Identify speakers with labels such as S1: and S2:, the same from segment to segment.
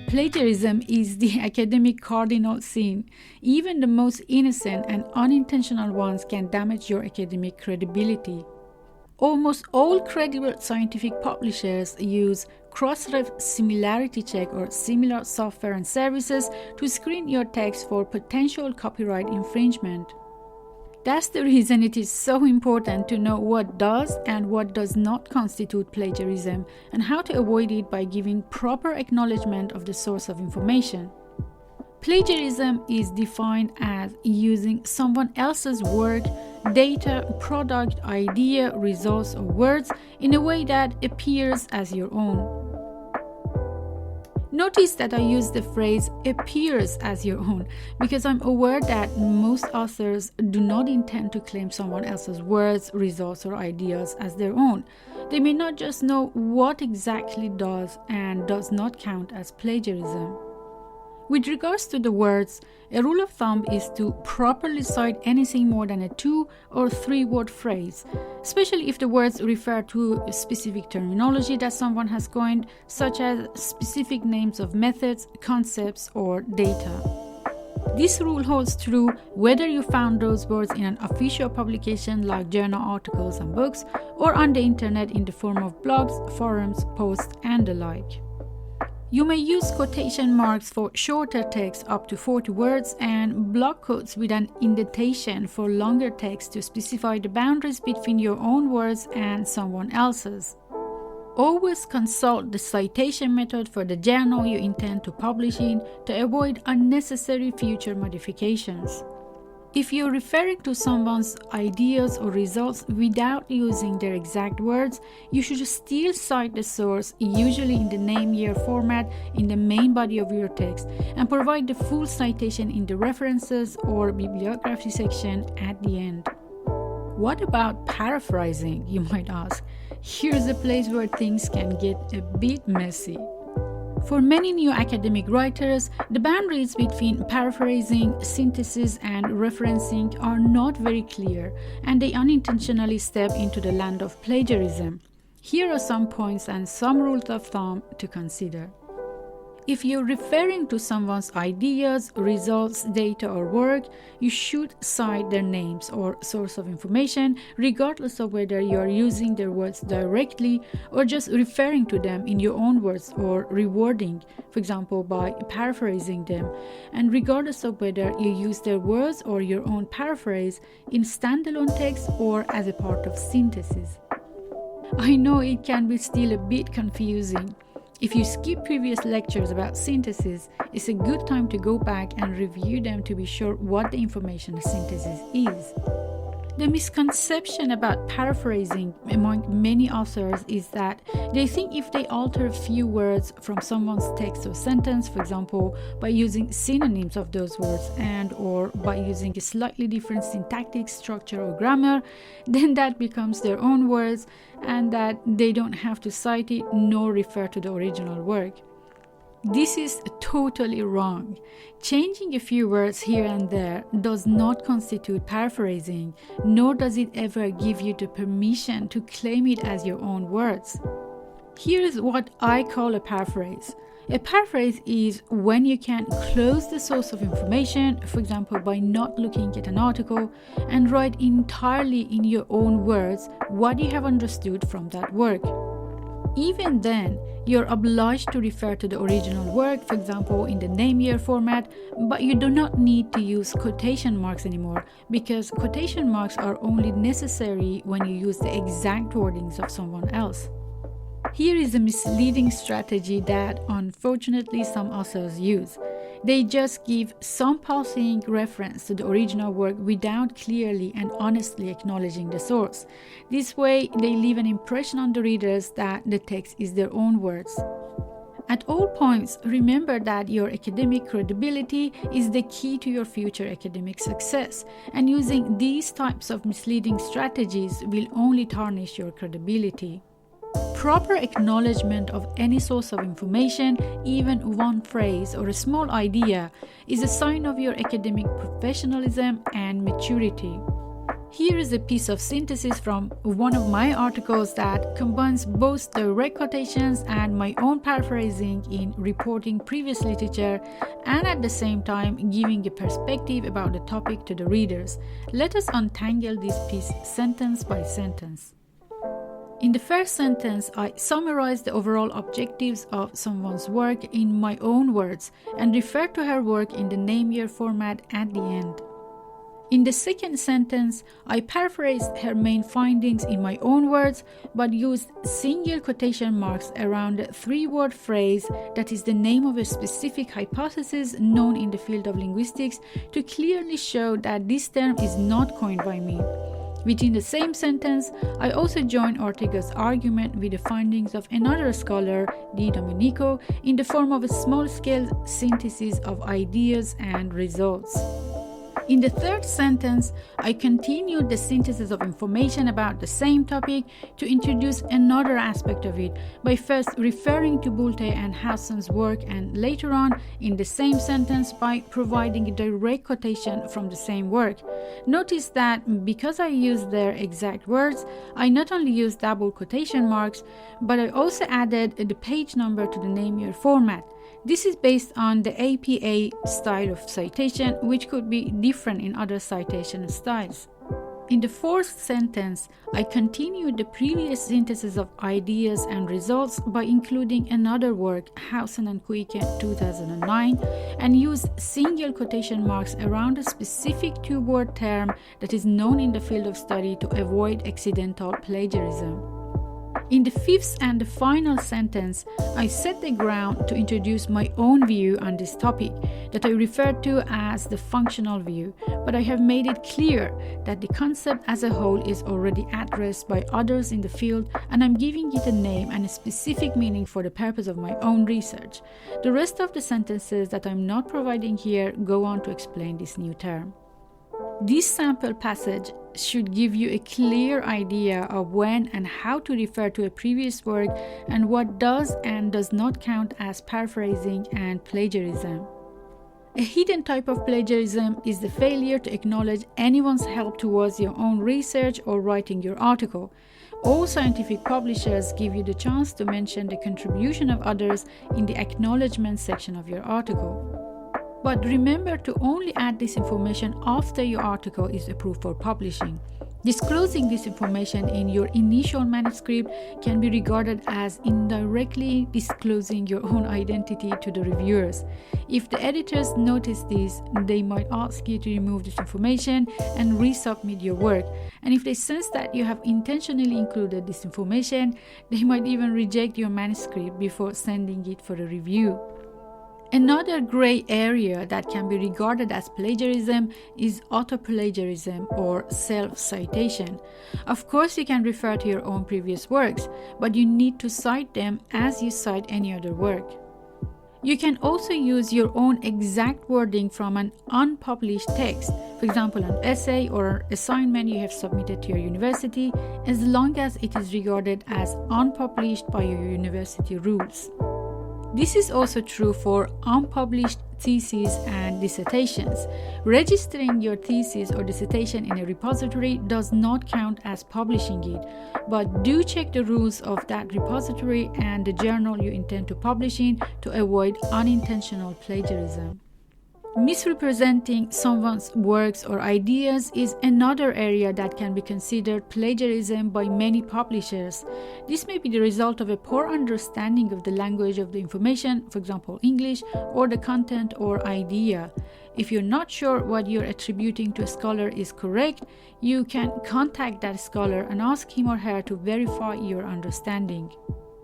S1: Plagiarism is the academic cardinal sin. Even the most innocent and unintentional ones can damage your academic credibility. Almost all credible scientific publishers use cross-ref similarity check or similar software and services to screen your text for potential copyright infringement. That's the reason it is so important to know what does and what does not constitute plagiarism and how to avoid it by giving proper acknowledgement of the source of information. Plagiarism is defined as using someone else's work, data, product, idea, results, or words in a way that appears as your own. Notice that I use the phrase appears as your own because I'm aware that most authors do not intend to claim someone else's words, results, or ideas as their own. They may not just know what exactly does and does not count as plagiarism. With regards to the words, a rule of thumb is to properly cite anything more than a 2 or 3 word phrase, especially if the words refer to a specific terminology that someone has coined, such as specific names of methods, concepts, or data. This rule holds true whether you found those words in an official publication like journal articles and books, or on the internet in the form of blogs, forums, posts, and the like. You may use quotation marks for shorter text up to 40 words and block quotes with an indentation for longer text to specify the boundaries between your own words and someone else's. Always consult the citation method for the journal you intend to publish in to avoid unnecessary future modifications. If you're referring to someone's ideas or results without using their exact words, you should still cite the source, usually in the name-year format, in the main body of your text, and provide the full citation in the references or bibliography section at the end. What about paraphrasing, you might ask? Here's a place where things can get a bit messy. For many new academic writers, the boundaries between paraphrasing, synthesis, and referencing are not very clear, and they unintentionally step into the land of plagiarism. Here are some points and some rules of thumb to consider. If you're referring to someone's ideas, results, data, or work, you should cite their names or source of information, regardless of whether you are using their words directly or just referring to them in your own words or rewording, for example, by paraphrasing them, and regardless of whether you use their words or your own paraphrase in standalone text or as a part of synthesis. I know it can be still a bit confusing. If you skip previous lectures about synthesis, it's a good time to go back and review them to be sure what the information of synthesis is. The misconception about paraphrasing among many authors is that they think if they alter a few words from someone's text or sentence, for example, by using synonyms of those words and or by using a slightly different syntactic structure or grammar, then that becomes their own words and that they don't have to cite it nor refer to the original work. This is totally wrong. Changing a few words here and there does not constitute paraphrasing, nor does it ever give you the permission to claim it as your own words. Here's what I call a paraphrase. A paraphrase is when you can close the source of information, for example by not looking at an article, and write entirely in your own words what you have understood from that work. Even then, you're obliged to refer to the original work, for example in the name-year format, but you do not need to use quotation marks anymore because quotation marks are only necessary when you use the exact wordings of someone else. Here is a misleading strategy that unfortunately some authors use. They just give some passing reference to the original work without clearly and honestly acknowledging the source. This way, they leave an impression on the readers that the text is their own words. At all points, remember that your academic credibility is the key to your future academic success, and using these types of misleading strategies will only tarnish your credibility. Proper acknowledgement of any source of information, even one phrase or a small idea, is a sign of your academic professionalism and maturity. Here is a piece of synthesis from one of my articles that combines both direct quotations and my own paraphrasing in reporting previous literature and at the same time giving a perspective about the topic to the readers. Let us untangle this piece sentence by sentence. In the first sentence, I summarize the overall objectives of someone's work in my own words and refer to her work in the name-year format at the end. In the second sentence, I paraphrased her main findings in my own words, but used single quotation marks around a three-word phrase that is the name of a specific hypothesis known in the field of linguistics to clearly show that this term is not coined by me. Within the same sentence, I also join Ortega's argument with the findings of another scholar, Di Domenico, in the form of a small-scale synthesis of ideas and results. In the third sentence, I continued the synthesis of information about the same topic to introduce another aspect of it by first referring to Bulte and Hassan's work and later on in the same sentence by providing a direct quotation from the same work. Notice that because I used their exact words, I not only used double quotation marks, but I also added the page number to the name-year format. This is based on the APA style of citation, which could be different in other citation styles. In the fourth sentence, I continued the previous synthesis of ideas and results by including another work, Hausen and Kuike 2009, and used single quotation marks around a specific two-word term that is known in the field of study to avoid accidental plagiarism. In the fifth and the final sentence, I set the ground to introduce my own view on this topic that I refer to as the functional view, but I have made it clear that the concept as a whole is already addressed by others in the field and I'm giving it a name and a specific meaning for the purpose of my own research. The rest of the sentences that I'm not providing here go on to explain this new term. This sample passage should give you a clear idea of when and how to refer to a previous work and what does and does not count as paraphrasing and plagiarism. A hidden type of plagiarism is the failure to acknowledge anyone's help towards your own research or writing your article. All scientific publishers give you the chance to mention the contribution of others in the acknowledgement section of your article. But remember to only add this information after your article is approved for publishing. Disclosing this information in your initial manuscript can be regarded as indirectly disclosing your own identity to the reviewers. If the editors notice this, they might ask you to remove this information and resubmit your work. And if they sense that you have intentionally included this information, they might even reject your manuscript before sending it for a review. Another gray area that can be regarded as plagiarism is autoplagiarism or self-citation. Of course, you can refer to your own previous works, but you need to cite them as you cite any other work. You can also use your own exact wording from an unpublished text, for example, an essay or assignment you have submitted to your university, as long as it is regarded as unpublished by your university rules. This is also true for unpublished theses and dissertations. Registering your thesis or dissertation in a repository does not count as publishing it, but do check the rules of that repository and the journal you intend to publish in to avoid unintentional plagiarism. Misrepresenting someone's works or ideas is another area that can be considered plagiarism by many publishers. This may be the result of a poor understanding of the language of the information, for example English, or the content or idea. If you're not sure what you're attributing to a scholar is correct, you can contact that scholar and ask him or her to verify your understanding.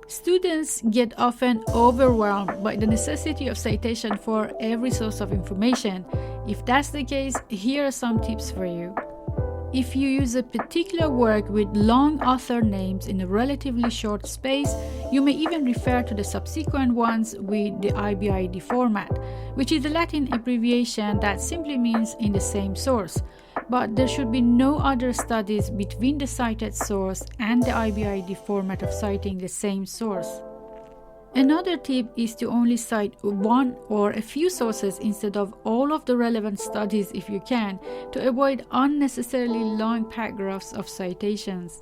S1: Students get often overwhelmed by the necessity of citation for every source of information. If that's the case, here are some tips for you. If you use a particular work with long author names in a relatively short space, you may even refer to the subsequent ones with the IBID format, which is the Latin abbreviation that simply means in the same source. But there should be no other studies between the cited source and the IBID format of citing the same source. Another tip is to only cite one or a few sources instead of all of the relevant studies if you can, to avoid unnecessarily long paragraphs of citations.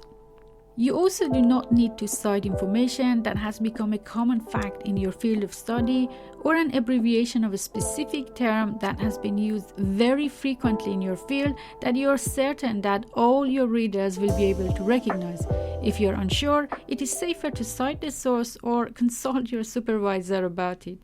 S1: You also do not need to cite information that has become a common fact in your field of study or an abbreviation of a specific term that has been used very frequently in your field that you are certain that all your readers will be able to recognize. If you're unsure, it is safer to cite the source or consult your supervisor about it.